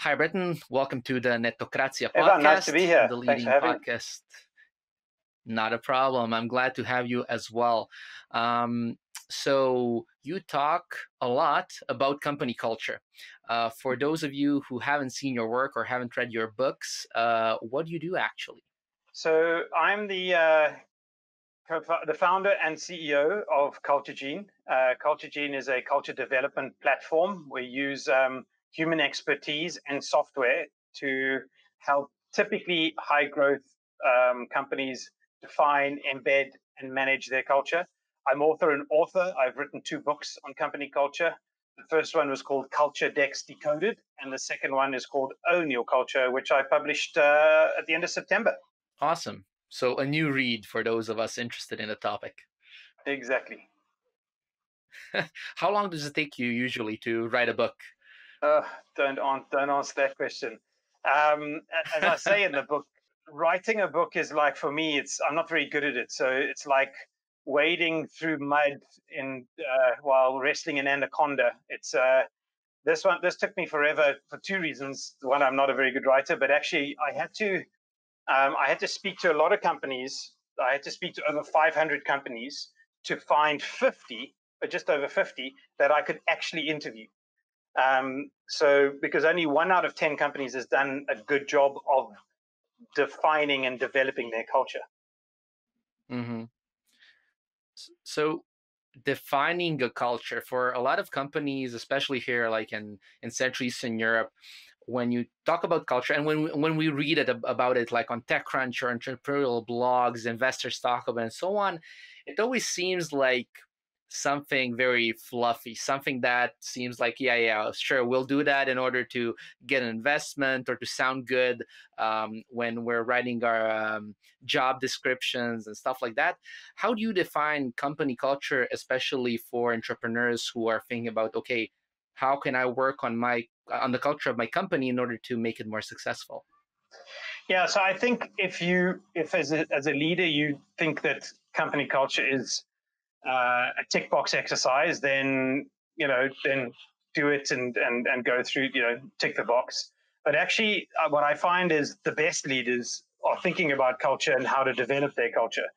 Hi, Bretton. Welcome to the Netokracija Ivan, nice to be podcast, here. the Thanks for leading having me. podcast. Not a problem. I'm glad to have you as well. Um, so you talk a lot about company culture. For those of you who haven't seen your work or haven't read your books, what do you do actually? So I'm the founder and CEO of Culture Gene. Culture Gene is a culture development platform. We use human expertise and software to help typically high growth companies define, embed, and manage their culture. I'm an author. I've written 2 books on company culture. The first one was called Culture Decks Decoded, and the second one is called Own Your Culture, which I published at the end of September. Awesome. So a new read for those of us interested in the topic. Exactly. How long does it take you usually to write a book? Don't answer that question. As I say in the book, writing a book is like, for me, I'm not very good at it. So it's like wading through mud while wrestling an anaconda. This took me forever for 2 reasons. One, I'm not a very good writer, but actually I had to speak to a lot of companies. I had to speak to over 500 companies to find 50, or just over 50, that I could actually interview. So because only 1 out of 10 companies has done a good job of defining and developing their culture. Mm-hmm. So defining a culture for a lot of companies, especially here, like in Central Eastern Europe, when you talk about culture and when we read about it, like on TechCrunch or entrepreneurial blogs, investors talk about it and so on, it always seems like something very fluffy, something that seems like, yeah, sure, we'll do that in order to get an investment or to sound good when we're writing our job descriptions and stuff like that. How do you define company culture, especially for entrepreneurs who are thinking about, okay, how can I work on the culture of my company in order to make it more successful? Yeah, so I think if as a leader you think that company culture is a tick box exercise, then do it and go through, tick the box. But actually, what I find is the best leaders are thinking about culture and how to develop their culture.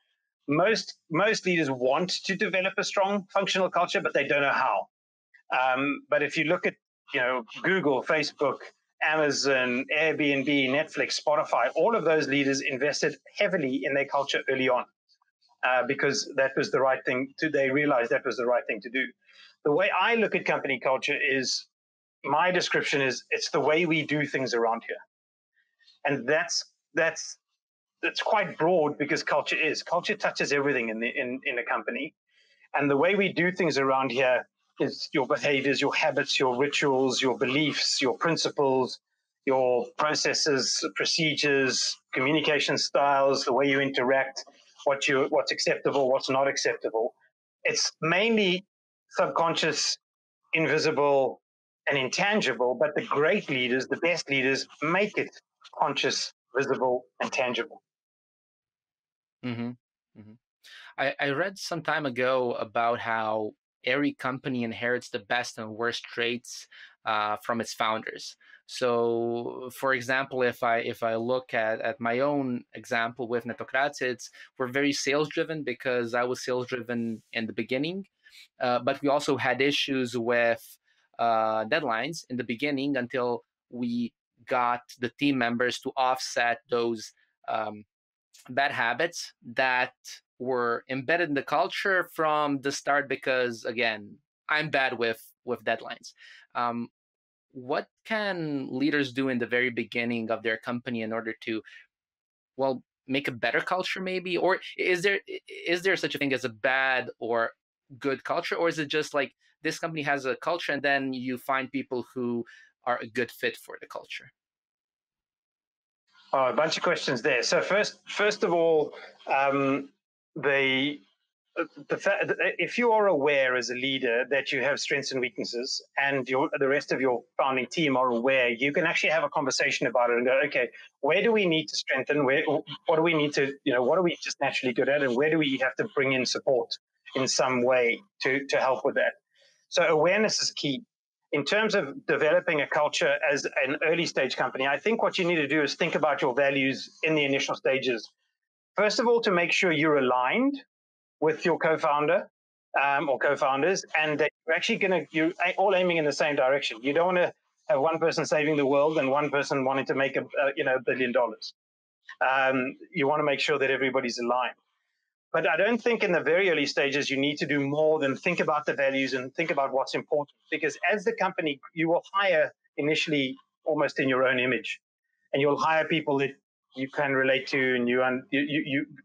Most leaders want to develop a strong functional culture, but they don't know how. But if you look at Google, Facebook, Amazon, Airbnb, Netflix, Spotify, all of those leaders invested heavily in their culture early on. Because that was the right thing they realized that was the right thing to do. The way I look at company culture is, my description is, it's the way we do things around here. And that's quite broad, because culture touches everything in a company. And the way we do things around here is your behaviors, your habits, your rituals, your beliefs, your principles, your processes, procedures, communication styles, the way you interact, what's acceptable, what's not acceptable. It's mainly subconscious, invisible, and intangible, but the great leaders, the best leaders, make it conscious, visible, and tangible. Mm-hmm. Mm-hmm. I read some time ago about how every company inherits the best and worst traits from its founders. So, for example, if I look at my own example with Netokracija, we're very sales driven because I was sales driven in the beginning, but we also had issues with deadlines in the beginning until we got the team members to offset those bad habits that were embedded in the culture from the start, because again, I'm bad with deadlines. What can leaders do in the very beginning of their company in order to, well, make a better culture, maybe? Or is there such a thing as a bad or good culture, or is it just like this company has a culture and then you find people who are a good fit for the culture? Oh, a bunch of questions there. So first of all, if you are aware as a leader that you have strengths and weaknesses, and the rest of your founding team are aware, you can actually have a conversation about it and go, okay, where do we need to strengthen? What do we need to, what are we just naturally good at, and where do we have to bring in support in some way to help with that? So awareness is key. in terms of developing a culture as an early stage company, I think what you need to do is think about your values in the initial stages. First of all, to make sure you're aligned with your co-founder or co-founders, and that you're all aiming in the same direction. You don't want to have one person saving the world and one person wanting to make $1 billion. You want to make sure that everybody's aligned. But I don't think in the very early stages you need to do more than think about the values and think about what's important. Because as the company, you will hire initially almost in your own image, and you'll hire people that you can relate to and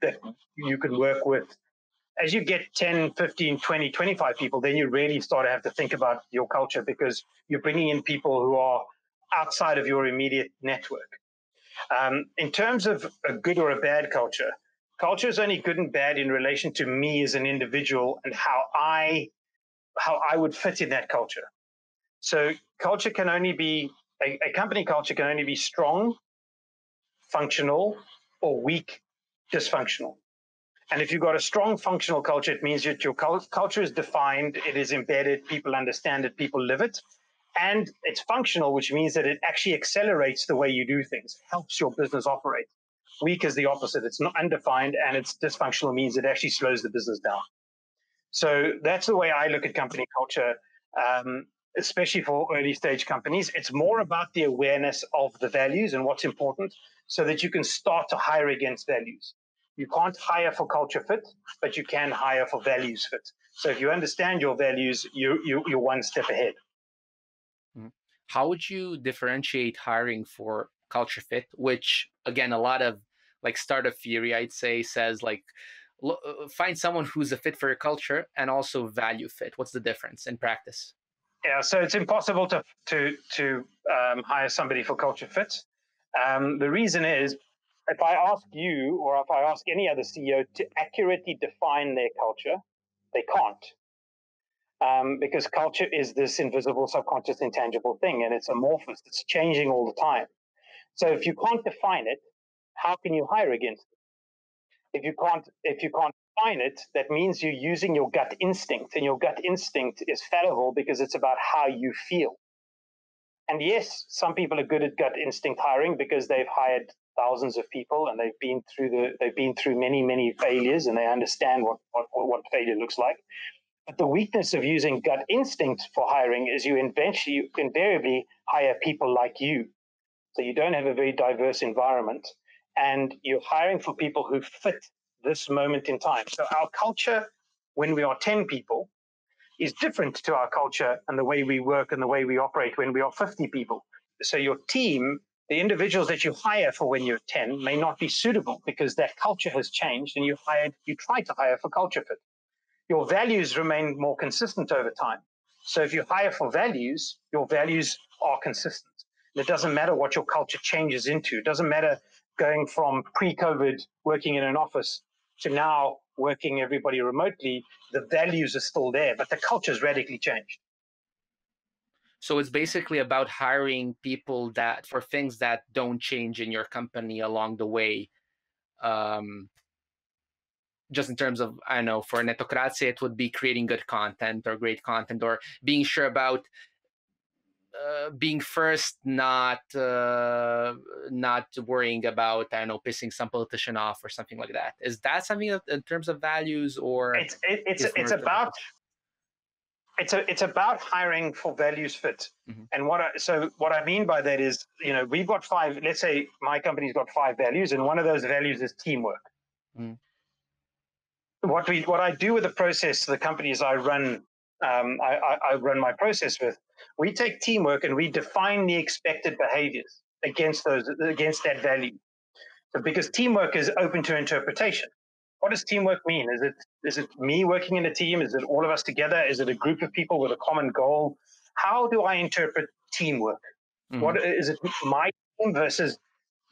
that you can work with. As you get 10, 15, 20, 25 people, then you really start to have to think about your culture, because you're bringing in people who are outside of your immediate network. In terms of a good or a bad culture, culture is only good and bad in relation to me as an individual and how I would fit in that culture. So culture can only be, a company culture can only be strong, functional, or weak, dysfunctional. And if you've got a strong functional culture, it means that your culture is defined, it is embedded, people understand it, people live it. And it's functional, which means that it actually accelerates the way you do things, helps your business operate. Weak is the opposite. It's not undefined, and it's dysfunctional means it actually slows the business down. So that's the way I look at company culture, especially for early stage companies. It's more about the awareness of the values and what's important so that you can start to hire against values. You can't hire for culture fit, but you can hire for values fit. So if you understand your values, you're one step ahead. How would you differentiate hiring for culture fit, which again, a lot of like startup theory, I'd say, says like find someone who's a fit for your culture and also value fit. What's the difference in practice? Yeah, so it's impossible to hire somebody for culture fit. The reason is, if I ask you or if I ask any other CEO to accurately define their culture, they can't. Because culture is this invisible, subconscious, intangible thing, and it's amorphous. It's changing all the time. So if you can't define it, how can you hire against it? If you can't define it, that means you're using your gut instinct, and your gut instinct is fallible because it's about how you feel. And yes, some people are good at gut instinct hiring because they've hired thousands of people and they've been through many failures, and they understand what failure looks like. But the weakness of using gut instinct for hiring is you invariably hire people like you. So you don't have a very diverse environment, and you're hiring for people who fit this moment in time. So our culture, when we are 10 people, is different to our culture and the way we work and the way we operate when we are 50 people. So your team, the individuals that you hire for when you're 10, may not be suitable because that culture has changed, and you try to hire for culture fit. Your values remain more consistent over time. So if you hire for values, your values are consistent. And it doesn't matter what your culture changes into. It doesn't matter going from pre-COVID working in an office to now working everybody remotely. The values are still there, but the culture has radically changed. So it's basically about hiring people that for things that don't change in your company along the way. Just in terms of, I don't know, for Netokracija, it would be creating good content or great content, or being sure about being first, not worrying about, I don't know, pissing some politician off or something like that. Is that something that, in terms of values, or it's about hiring for values fit. Mm-hmm. And what I mean by that is, we've got 5. Let's say my company's got 5 values, and one of those values is teamwork. Mm. What I do with the process, the companies I run, I run my process with, we take teamwork and we define the expected behaviors against that value. So because teamwork is open to interpretation. What does teamwork mean? Is it me working in a team? Is it all of us together? Is it a group of people with a common goal? How do I interpret teamwork? Mm-hmm. What is it, my team versus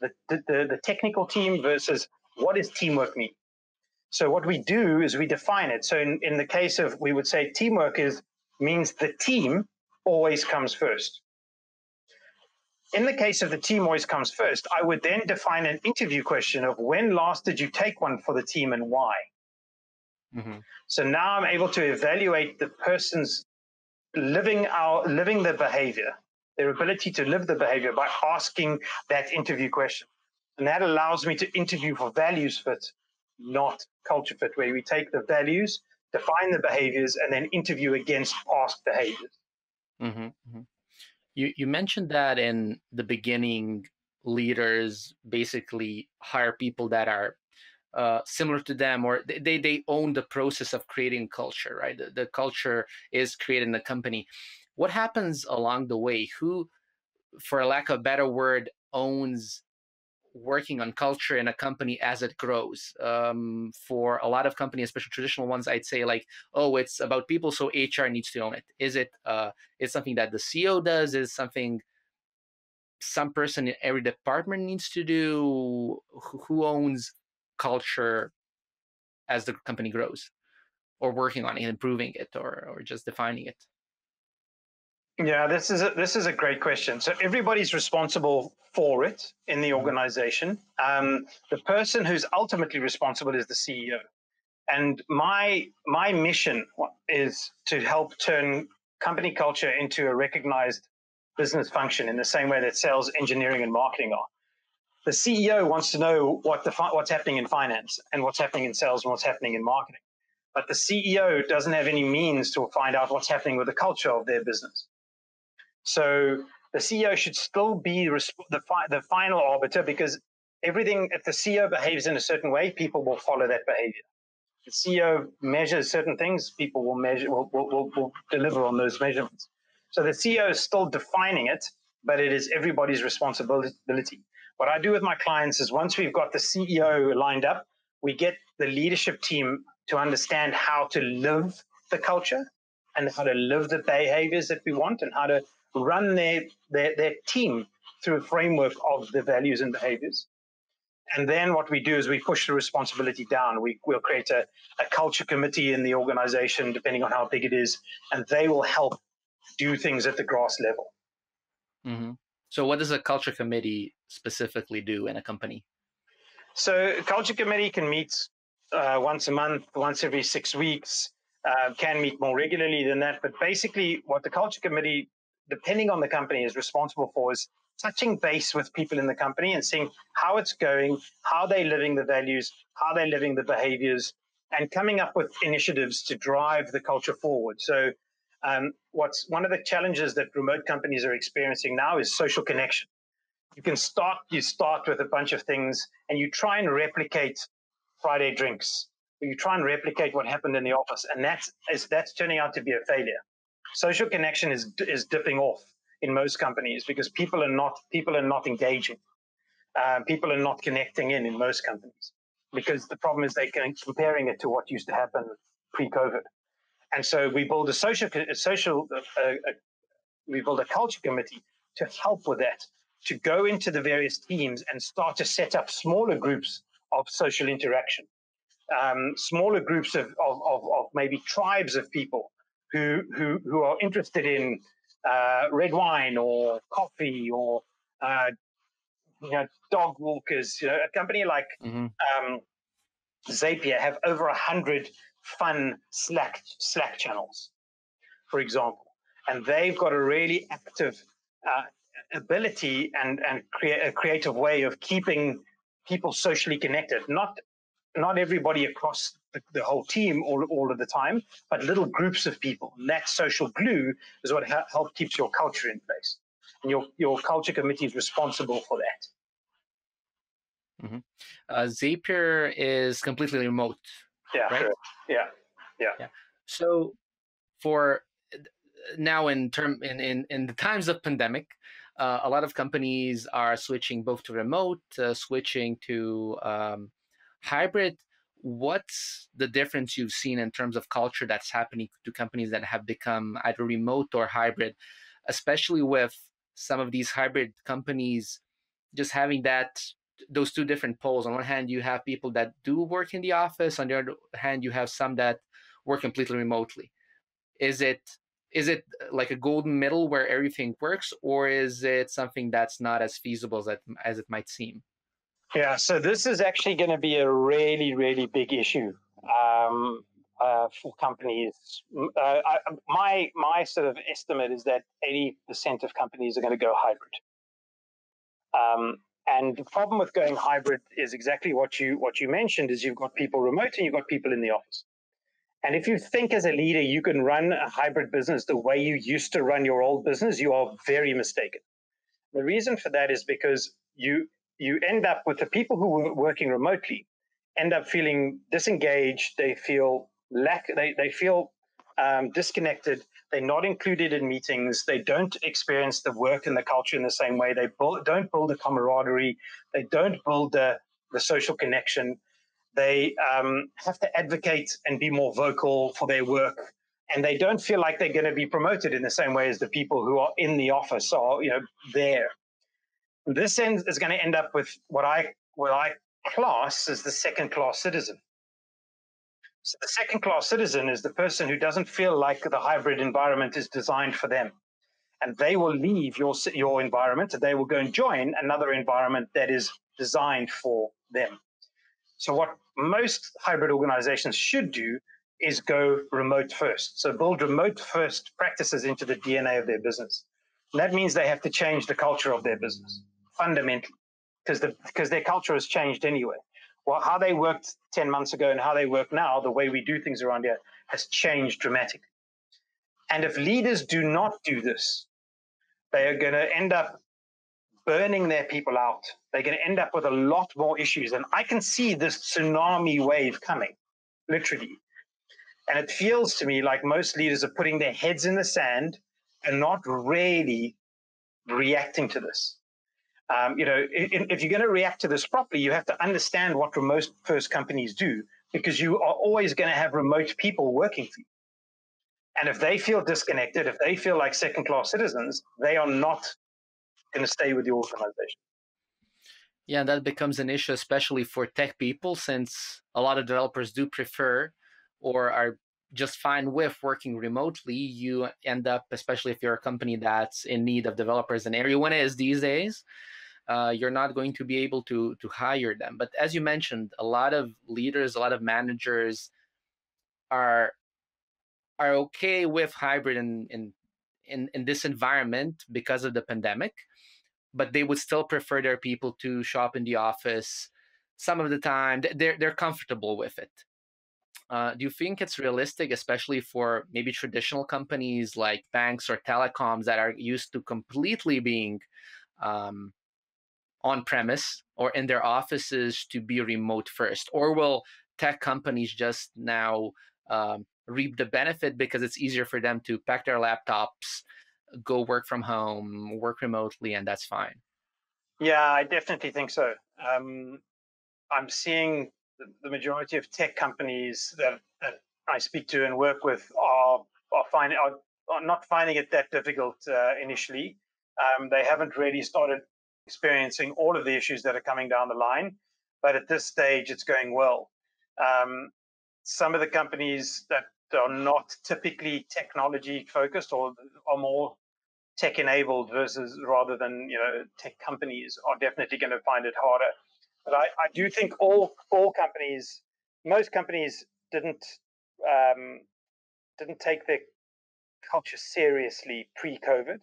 the technical team versus what does teamwork mean? So what we do is we define it. So in the case of, we would say teamwork means the team always comes first. In the case of the team always comes first, I would then define an interview question of when last did you take one for the team and why? Mm-hmm. So now I'm able to evaluate the person's living the behavior, their ability to live the behavior by asking that interview question. And that allows me to interview for values fit, not culture fit, where we take the values, define the behaviors, and then interview against past behaviors. Mm-hmm, mm-hmm. You mentioned that in the beginning, leaders basically hire people that are similar to them, or they own the process of creating culture, right? The culture is created in the company. What happens along the way? Who, for a lack of a better word, owns working on culture in a company as it grows? For a lot of companies, especially traditional ones, I'd say like, oh, it's about people, so HR needs to own it. Is it it's something that the CEO does? Is something some person in every department needs to do? Who owns culture as the company grows, or working on it, improving it, or just defining it? Yeah, this is a great question. So everybody's responsible for it in the organization. The person who's ultimately responsible is the CEO. And my mission is to help turn company culture into a recognized business function in the same way that sales, engineering, and marketing are. The CEO wants to know what's happening in finance and what's happening in sales and what's happening in marketing. But the CEO doesn't have any means to find out what's happening with the culture of their business. So the CEO should still be the final arbiter, because everything, if the CEO behaves in a certain way, people will follow that behavior. The CEO measures certain things, people will deliver on those measurements. So the CEO is still defining it, but it is everybody's responsibility. What I do with my clients is, once we've got the CEO lined up, we get the leadership team to understand how to live the culture and how to live the behaviors that we want, and how to run their team through a framework of the values and behaviors. And then what we do is we push the responsibility down. We'll create a culture committee in the organization, depending on how big it is, and they will help do things at the grass level. Mm-hmm. So what does a culture committee specifically do in a company? So a culture committee can meet once a month, once every 6 weeks, can meet more regularly than that. But basically what the culture committee, depending on the company, is responsible for is touching base with people in the company and seeing how it's going, how they're living the values, how they're living the behaviors, and coming up with initiatives to drive the culture forward. So what's one of the challenges that remote companies are experiencing now is social connection. You start with a bunch of things and you try and replicate Friday drinks, or you try and replicate what happened in the office, and that's turning out to be a failure. Social connection is dipping off in most companies because people are not engaging. People are not connecting in most companies, because the problem is they're comparing it to what used to happen pre-COVID. And so we build we build a culture committee to help with that, to go into the various teams and start to set up smaller groups of social interaction, smaller groups of maybe tribes of people who are interested in red wine or coffee or dog walkers. A company like Zapier have over 100 fun Slack channels, for example, and they've got a really active ability and create a creative way of keeping people socially connected. Not everybody across the whole team all of the time, but little groups of people. And that social glue is what helps keeps your culture in place. And your culture committee is responsible for that. Mm-hmm. Zapier is completely remote. Yeah, right? Sure. Yeah. So for now, in the times of pandemic, a lot of companies are switching both to remote, switching to hybrid. What's the difference you've seen in terms of culture that's happening to companies that have become either remote or hybrid, especially with some of these hybrid companies just having those two different poles? On one hand, you have people that do work in the office. On the other hand, you have some that work completely remotely. Is it like a golden middle where everything works, or is it something that's not as feasible as it might seem? Yeah, so this is actually going to be a really, really big issue. for companies. My sort of estimate is that 80% of companies are going to go hybrid. And the problem with going hybrid is exactly what you mentioned: is you've got people remote and you've got people in the office. And if you think as a leader you can run a hybrid business the way you used to run your old business, you are very mistaken. The reason for that is because you end up with the people who are working remotely end up feeling disengaged. They feel they feel disconnected. They're not included in meetings. They don't experience the work and the culture in the same way. They don't build a camaraderie. They don't build the social connection. They have to advocate and be more vocal for their work. And they don't feel like they're going to be promoted in the same way as the people who are in the office are, there. This is going to end up with what I class as the second-class citizen. So the second-class citizen is the person who doesn't feel like the hybrid environment is designed for them. And they will leave your environment and they will go and join another environment that is designed for them. So what most hybrid organizations should do is go remote first. So build remote first practices into the DNA of their business. And that means they have to change the culture of their business fundamentally, because their culture has changed anyway. Well, how they worked 10 months ago and how they work now, the way we do things around here, has changed dramatically. And if leaders do not do this, they are going to end up burning their people out. They're going to end up with a lot more issues. And I can see this tsunami wave coming, literally. And it feels to me like most leaders are putting their heads in the sand and not really reacting to this. If you're going to react to this properly, you have to understand what remote first companies do, because you are always going to have remote people working for you. And if they feel disconnected, if they feel like second-class citizens, they are not going to stay with the organization. Yeah, that becomes an issue, especially for tech people, since a lot of developers do prefer or are just fine with working remotely. You end up, especially if you're a company that's in need of developers, and everyone is these days, you're not going to be able to hire them. But as you mentioned, a lot of leaders, a lot of managers are okay with hybrid in this environment because of the pandemic, but they would still prefer their people to show up in the office some of the time. They're comfortable with it. Do you think it's realistic, especially for maybe traditional companies like banks or telecoms that are used to completely being on premise or in their offices, to be remote first? Or will tech companies just now reap the benefit because it's easier for them to pack their laptops, go work from home, work remotely, and that's fine? Yeah, I definitely think so. I'm seeing the majority of tech companies that I speak to and work with are not finding it that difficult initially. They haven't really started experiencing all of the issues that are coming down the line, but at this stage, it's going well. Some of the companies that are not typically technology focused or are more tech enabled versus rather than tech companies are definitely going to find it harder. But I do think all companies, most companies didn't take their culture seriously pre-COVID.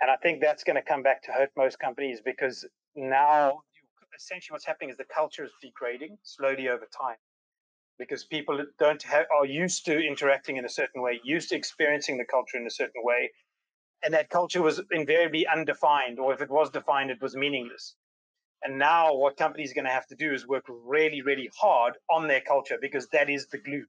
And I think that's going to come back to hurt most companies, because now essentially what's happening is the culture is degrading slowly over time, because people are used to interacting in a certain way, used to experiencing the culture in a certain way. And that culture was invariably undefined, or if it was defined, it was meaningless. And now what companies are going to have to do is work really, really hard on their culture, because that is the glue.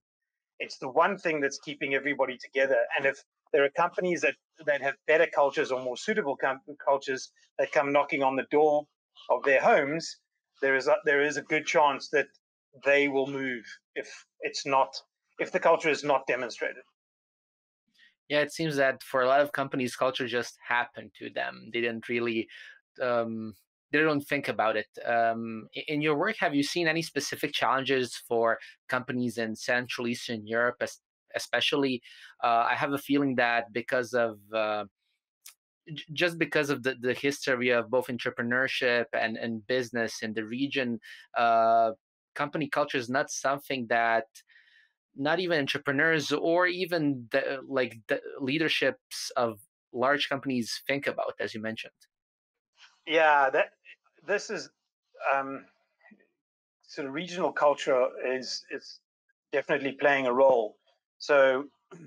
It's the one thing that's keeping everybody together. And if there are companies that have better cultures or more suitable cultures that come knocking on the door of their homes, there is a good chance that they will move if the culture is not demonstrated. Yeah, it seems that for a lot of companies, culture just happened to them. They didn't really, they don't think about it. In your work, have you seen any specific challenges for companies in Central Eastern Europe, especially? I have a feeling that because of just because of the history of both entrepreneurship and business in the region, company culture is not something that not even entrepreneurs or even the leaderships of large companies think about, as you mentioned? Yeah, this is um, sort of regional culture is definitely playing a role. So,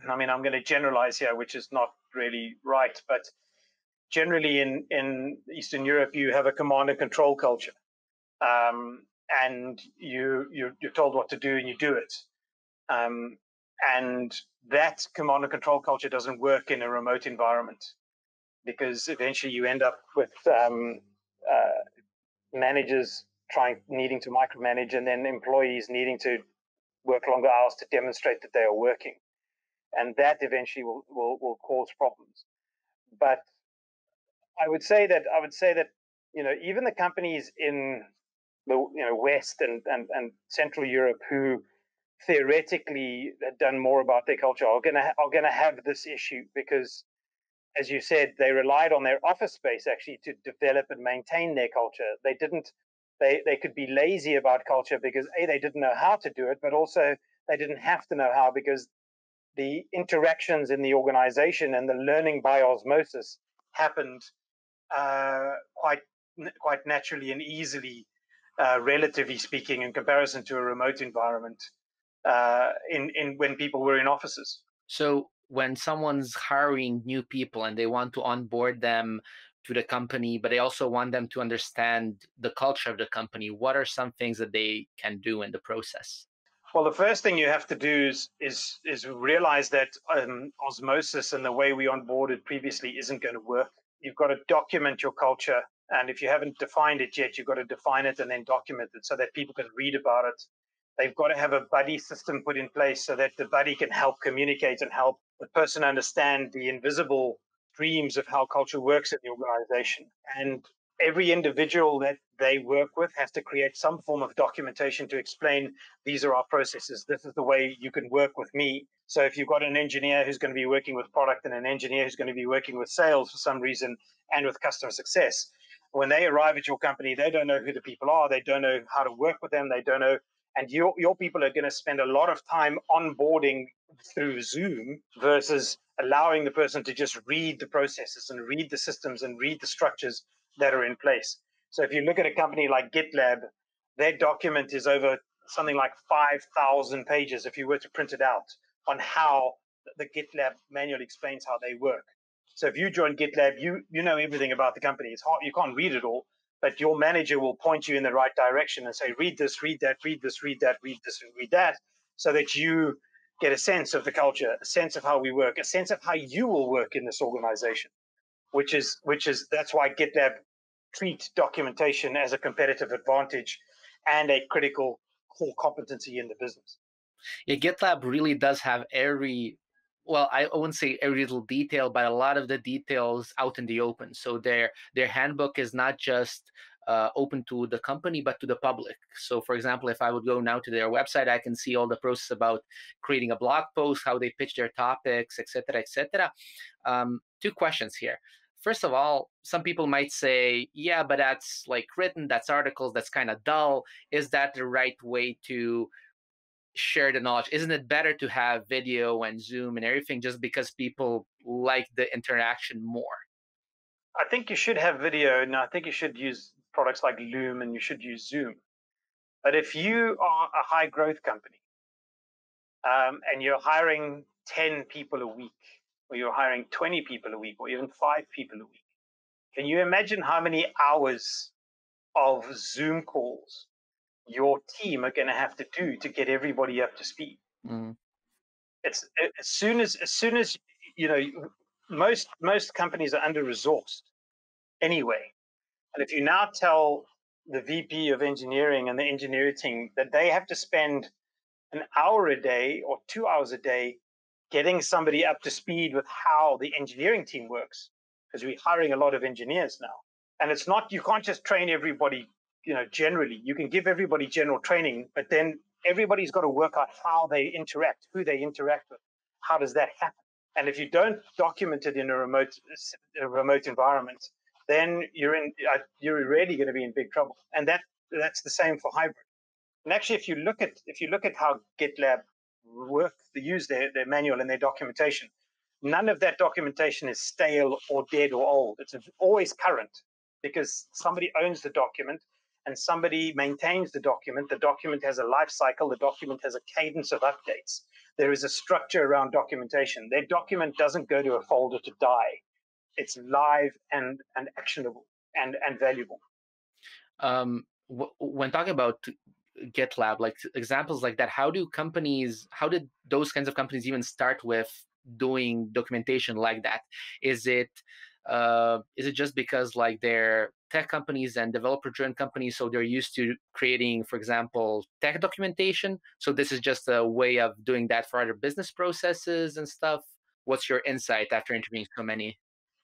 I mean, I'm going to generalize here, which is not really right, but generally in Eastern Europe, you have a command and control culture, and you're told what to do and you do it. Um, and that command and control culture doesn't work in a remote environment because eventually you end up with managers needing to micromanage, and then employees needing to work longer hours to demonstrate that they are working, and that eventually will cause problems. But I would say that even the companies in the West and Central Europe who theoretically had done more about their culture are gonna have this issue because, as you said, they relied on their office space actually to develop and maintain their culture. They didn't. They could be lazy about culture because they didn't know how to do it, but also they didn't have to know how because the interactions in the organization and the learning by osmosis happened quite naturally and easily, relatively speaking, in comparison to a remote environment. In when people were in offices. So when someone's hiring new people and they want to onboard them to the company, but they also want them to understand the culture of the company, what are some things that they can do in the process? Well, the first thing you have to do is realize that osmosis and the way we onboarded previously isn't going to work. You've got to document your culture, and if you haven't defined it yet, you've got to define it and then document it so that people can read about it. They've got to have a buddy system put in place so that the buddy can help communicate and help the person understand the invisible dreams of how culture works in the organization. And every individual that they work with has to create some form of documentation to explain these are our processes. This is the way you can work with me. So if you've got an engineer who's going to be working with product and an engineer who's going to be working with sales for some reason and with customer success, when they arrive at your company, they don't know who the people are. They don't know how to work with them. They don't know. And your people are going to spend a lot of time onboarding through Zoom versus allowing the person to just read the processes and read the systems and read the structures that are in place. So if you look at a company like GitLab, their document is over something like 5,000 pages if you were to print it out on how the GitLab manual explains how they work. So if you join GitLab, you know everything about the company. It's hard, you can't read it all, but your manager will point you in the right direction and say, read this, read that, read this, read that, read this, and read that, so that you get a sense of the culture, a sense of how we work, a sense of how you will work in this organization, which is that's why GitLab treat documentation as a competitive advantage and a critical core competency in the business. Yeah, GitLab really does have well, I wouldn't say every little detail, but a lot of the details out in the open. So their handbook is not just open to the company, but to the public. So, for example, if I would go now to their website, I can see all the process about creating a blog post, how they pitch their topics, etc., etc. Two questions here. First of all, some people might say, yeah, but that's like written, that's articles, that's kind of dull. Is that the right way to share the knowledge? Isn't it better to have video and Zoom and everything just because people like the interaction more? I think you should have video, and I think you should use products like Loom and you should use Zoom. But if you are a high growth company, and you're hiring 10 people a week, or you're hiring 20 people a week, or even 5 people a week, can you imagine how many hours of Zoom calls your team are going to have to do to get everybody up to speed? Mm. It's as soon as most companies are under resourced anyway. And if you now tell the VP of engineering and the engineering team that they have to spend an hour a day or 2 hours a day getting somebody up to speed with how the engineering team works, because we're hiring a lot of engineers now. And it's not, you can't just train everybody, generally. You can give everybody general training, but then everybody's got to work out how they interact, who they interact with. How does that happen? And if you don't document it in a remote environment, then you're really going to be in big trouble. And that's the same for hybrid. And actually, if you look at how GitLab use their manual and their documentation, none of that documentation is stale or dead or old. It's always current because somebody owns the document and somebody maintains the document. The document has a life cycle. The document has a cadence of updates. There is a structure around documentation. Their document doesn't go to a folder to die. It's live and actionable and valuable. When talking about GitLab, like examples like that, how did those kinds of companies even start with doing documentation like that? Is it just because like they're tech companies and developer-driven companies, so they're used to creating, for example, tech documentation? So this is just a way of doing that for other business processes and stuff. What's your insight after interviewing so many?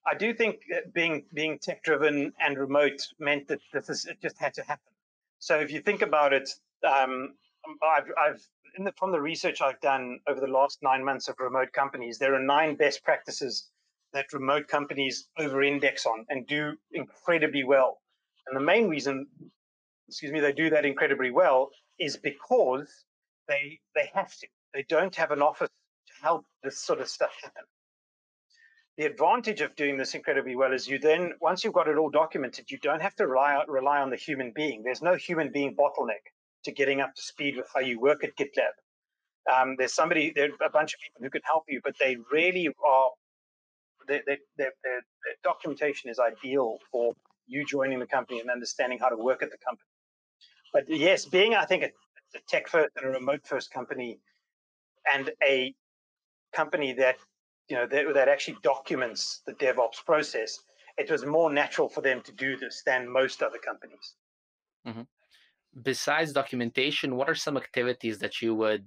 I do think that being tech-driven and remote meant that it just had to happen. So if you think about it, from the research I've done over the last 9 months of remote companies, there are 9 best practices that remote companies over-index on and do incredibly well. And the main reason, they do that incredibly well is because they have to. They don't have an office to help this sort of stuff happen. The advantage of doing this incredibly well is you then, once you've got it all documented, you don't have to rely on the human being. There's no human being bottleneck to getting up to speed with how you work at GitLab. There's a bunch of people who can help you, but they really are, their documentation is ideal for you joining the company and understanding how to work at the company. But yes, being, I think, a tech first and a remote first company, and a company that that actually documents the DevOps process, it was more natural for them to do this than most other companies. Mm-hmm. Besides documentation, what are some activities that you would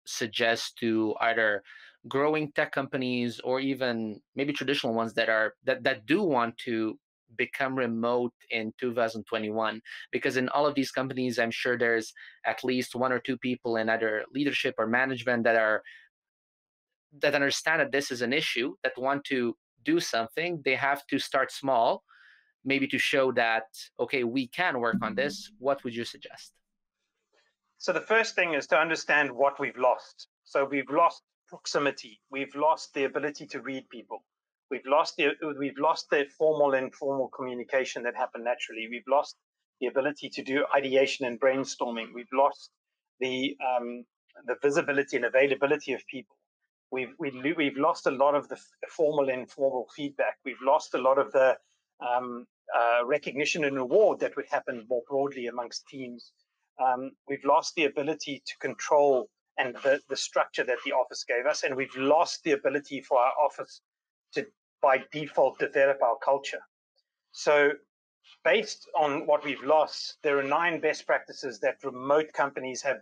suggest to either growing tech companies or even maybe traditional ones that do want to become remote in 2021? Because in all of these companies, I'm sure there's at least 1 or 2 people in either leadership or management that understand that this is an issue, that want to do something. They have to start small, maybe to show that, okay, we can work on this. What would you suggest? So the first thing is to understand what we've lost. So we've lost proximity. We've lost the ability to read people. We've lost the formal and informal communication that happened naturally. We've lost the ability to do ideation and brainstorming. We've lost the visibility and availability of people. We've lost a lot of the formal and informal feedback. We've lost a lot of the recognition and reward that would happen more broadly amongst teams. We've lost the ability to control and the structure that the office gave us, and we've lost the ability for our office to, by default, develop our culture. So based on what we've lost, there are 9 best practices that remote companies have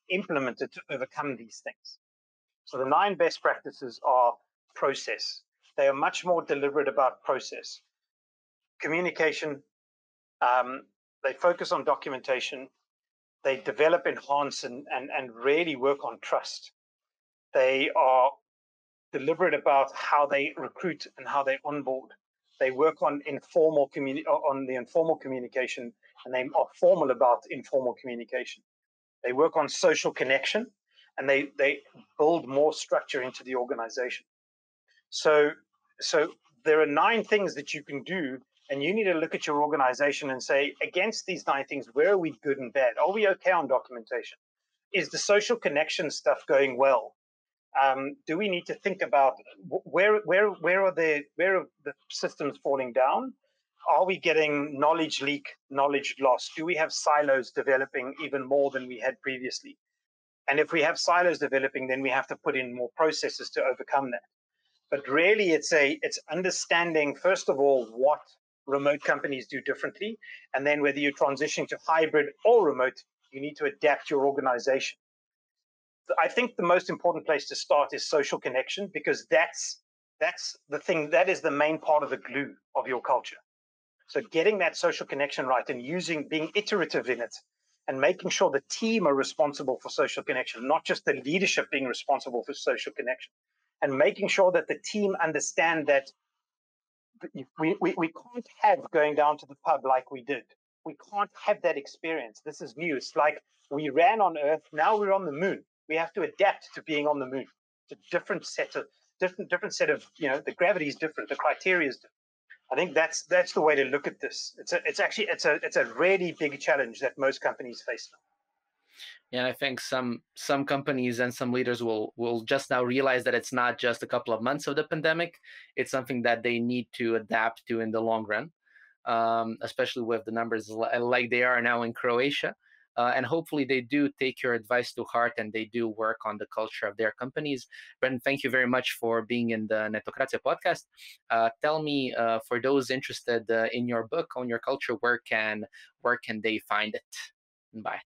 implemented to overcome these things. So the 9 best practices are process. They are much more deliberate about process. Communication, they focus on documentation. They develop, enhance, and really work on trust. They are deliberate about how they recruit and how they onboard. They work on the informal communication, and they are formal about informal communication. They work on social connection, and they build more structure into the organization. So there are 9 things that you can do, and you need to look at your organization and say, against these 9 things, where are we good and bad? Are we okay on documentation? Is the social connection stuff going well? Do we need to think about where are the systems falling down? Are we getting knowledge leak, knowledge loss? Do we have silos developing even more than we had previously? And if we have silos developing, then we have to put in more processes to overcome that. But really, it's understanding, first of all, what remote companies do differently, and then whether you're transitioning to hybrid or remote, you need to adapt your organization. I think the most important place to start is social connection, because that's the thing, that is the main part of the glue of your culture. So getting that social connection right and being iterative in it, and making sure the team are responsible for social connection, not just the leadership being responsible for social connection, and making sure that the team understand that we can't have going down to the pub like we did. We can't have that experience. This is new. It's like we ran on Earth, now we're on the moon. We have to adapt to being on the move. It's a different set of, the gravity is different, the criteria is different. I think that's the way to look at this. It's a really big challenge that most companies face now. And I think some companies and some leaders will just now realize that it's not just a couple of months of the pandemic. It's something that they need to adapt to in the long run, especially with the numbers like they are now in Croatia. And hopefully they do take your advice to heart and they do work on the culture of their companies. Bretton, thank you very much for being in the Netokracija podcast. Tell me, for those interested in your book on your culture, where can they find it and buy it?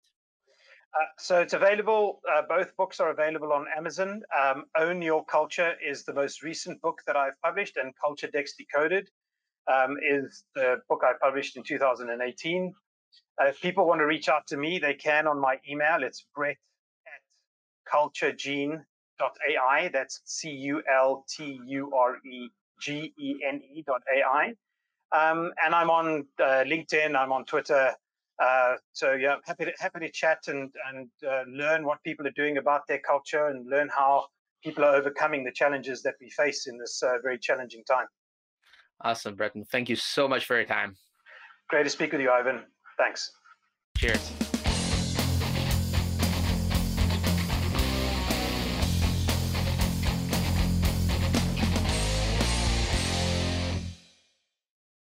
So it's available. Both books are available on Amazon. Own Your Culture is the most recent book that I've published, and Culture Decks Decoded is the book I published in 2018. If people want to reach out to me, they can on my email. It's brett@culturegene.ai. That's culturegene.ai. And I'm on LinkedIn. I'm on Twitter. So yeah, happy to chat and learn what people are doing about their culture and learn how people are overcoming the challenges that we face in this very challenging time. Awesome, Bretton. Thank you so much for your time. Great to speak with you, Ivan. Thanks. Cheers.